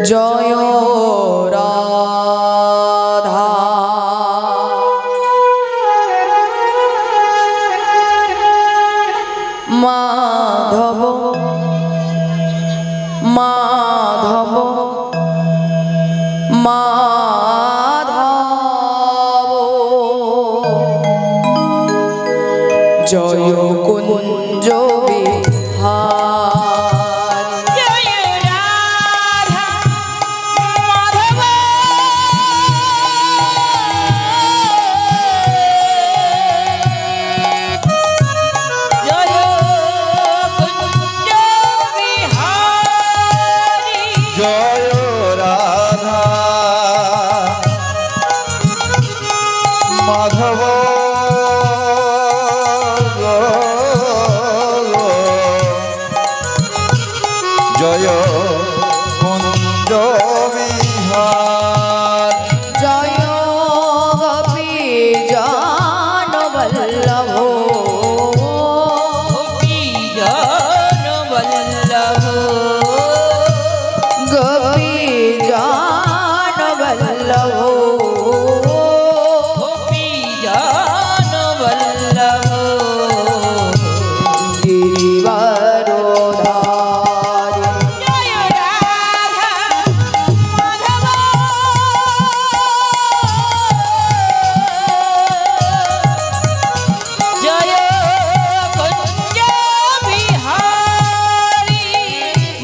জয় রাধা মাধব মাধব মাধব জয় কুঞ্জ বিহার জয় রাধা মাধব জয় কুঞ্জ বিহারী জয় রাধা মাধব জয় কুঞ্জ বিহার জয় গোপী জন বল্লভ গোপী জন বল্লভ গোপী জন বল্লভ গোপী জন বল্লভ গিরিবরোধা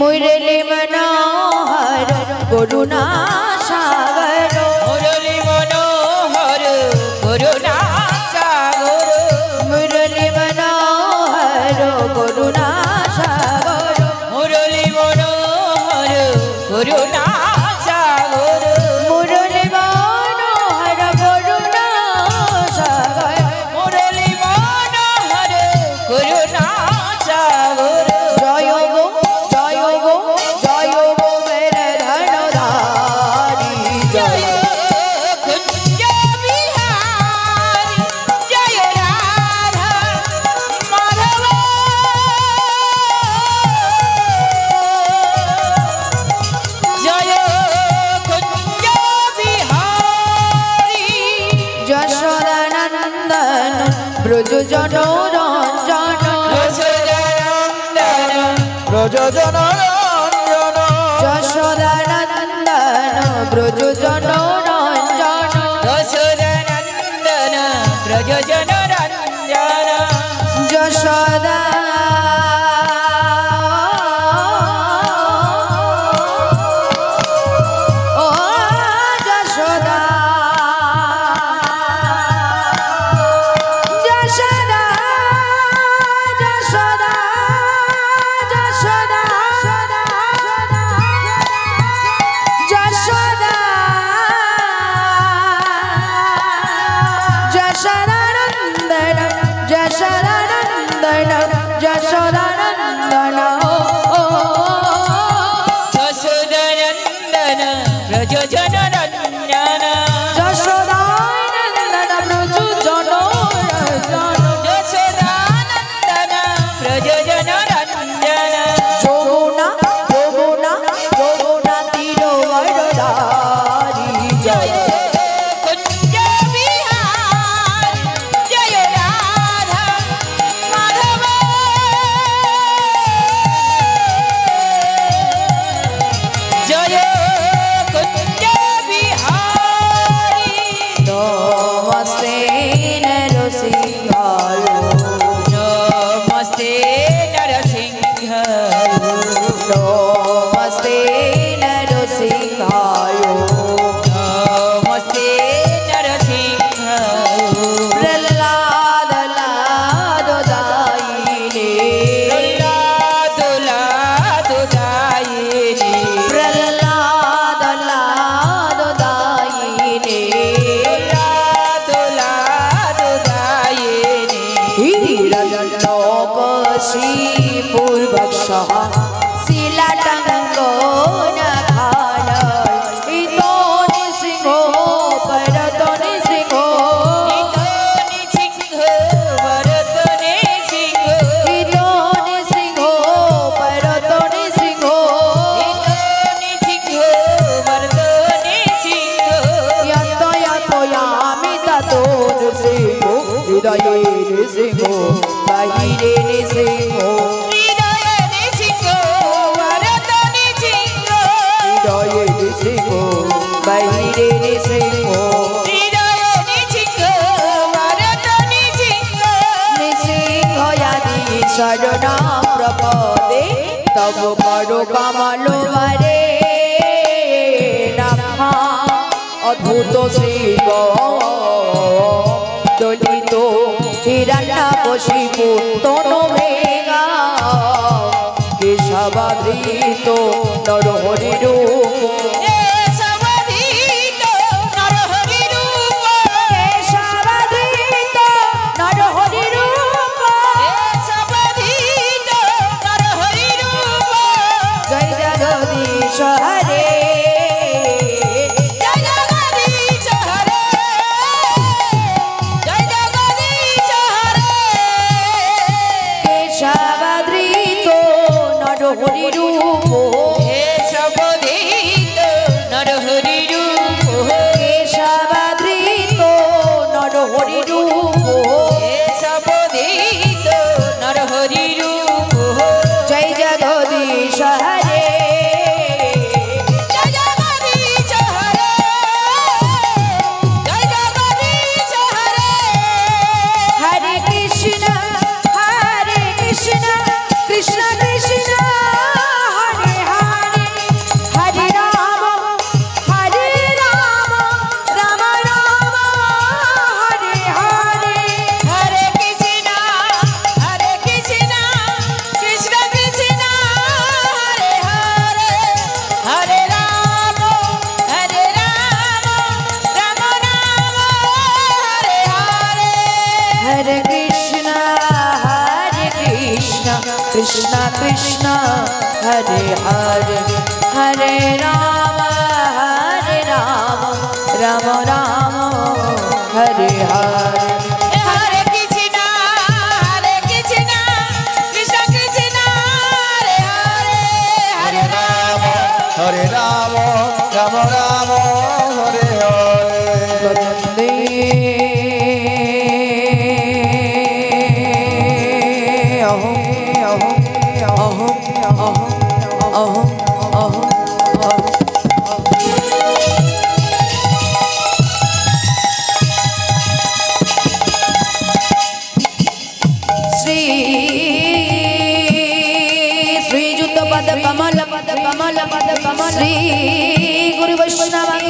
मुरली मनोहर करुणा सागर मुरली मनोहर करुणा सागर मुरली मनोहर करुणा सागर मुरली मनोहर करुणा सागर मुरली मनोहर करुणा सागर मुरली मनोहर करुणा सागर जय गो जय गो मेरे धनधारी जय कुंज बिहारी जय राधा माधव जय कुंज बिहारी यशोदानंदन ब्रज जनोरंजन यशोदानंदन ब्रज जनोरंजन यशोदानंदन ब्रज जनोरंजन यशोदानंदन ब्रज जनोरंजन यशोदा ओ यशोदा यशोदा यशोदा यशोदा यशोदा यशोदानंदन यशोदानंदन यशोदानंदन यशोदानंदन ब्रज जनोरंजन यशोदानंदन ब्रज जनोरंजन यशोदानंदन ब्रज जनोरंजन যমুনা যমুনা যমুনা তীরবরদারি জয় কুঞ্জ বিহারী জয় রাধা মাধব জয় কুঞ্জ বিহারী নমস্তে নরসিংহায় नमस्ते नरसिंहाय नमस्ते नरसिंहाय হৃদয়ে নৃসিংহ বাহিরে নৃসিংহ হৃদয়ে নৃসিংহ ভারত নৃসিংহ হৃদয়ে নৃসিংহ বাহিরে নৃসিংহ হৃদয়ে নৃসিংহ ভারত নৃসিংহ নৃসিংহয়াদি শরণা প্রপদে তব করো কমল হরে নামা অদ্ভুত শিব দলিত হিরণ্যকশিপু তনু ভেঙা কেশবাধৃত নরহরি রূপ Krishna Krishna Hare Hare Hare Rama Rama Rama Hare Hare Hare Krishna Krishna Krishna Hare Hare Hare Rama Rama Rama Hare Hare Sri Guru Vaishnavang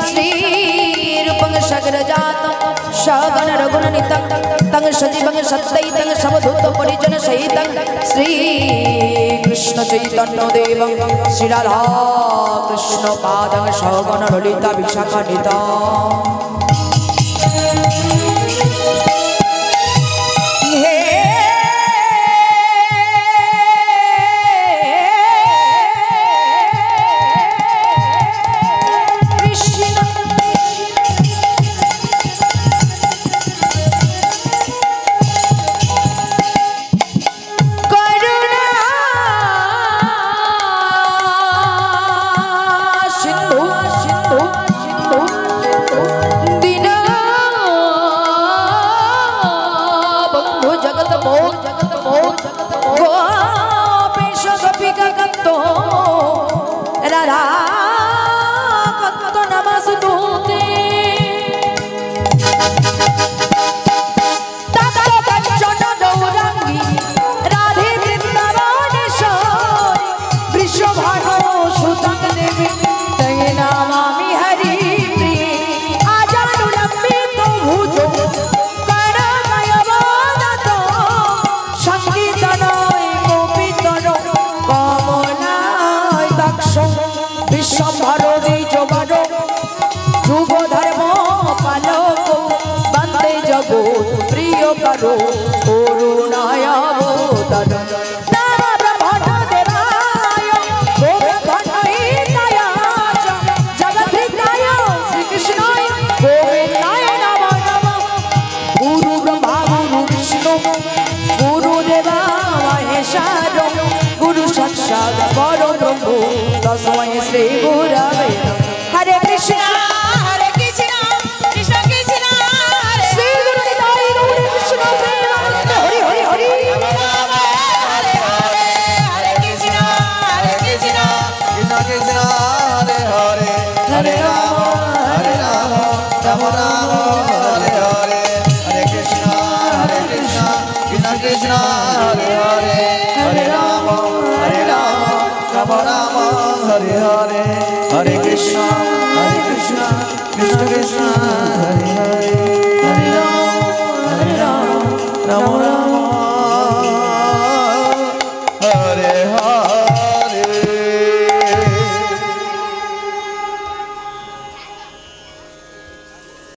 Sri Rupang Sagrajatam Shagana Raghunanitam Tang Sajivang Sattaitam Savadhuta Parijana Sahitam Sri Krishna Chaitanya Devam Sri Radha Krishna Padang Shagana Lalita Vishakanitam Ram Hare Hare Hare Krishna Krishna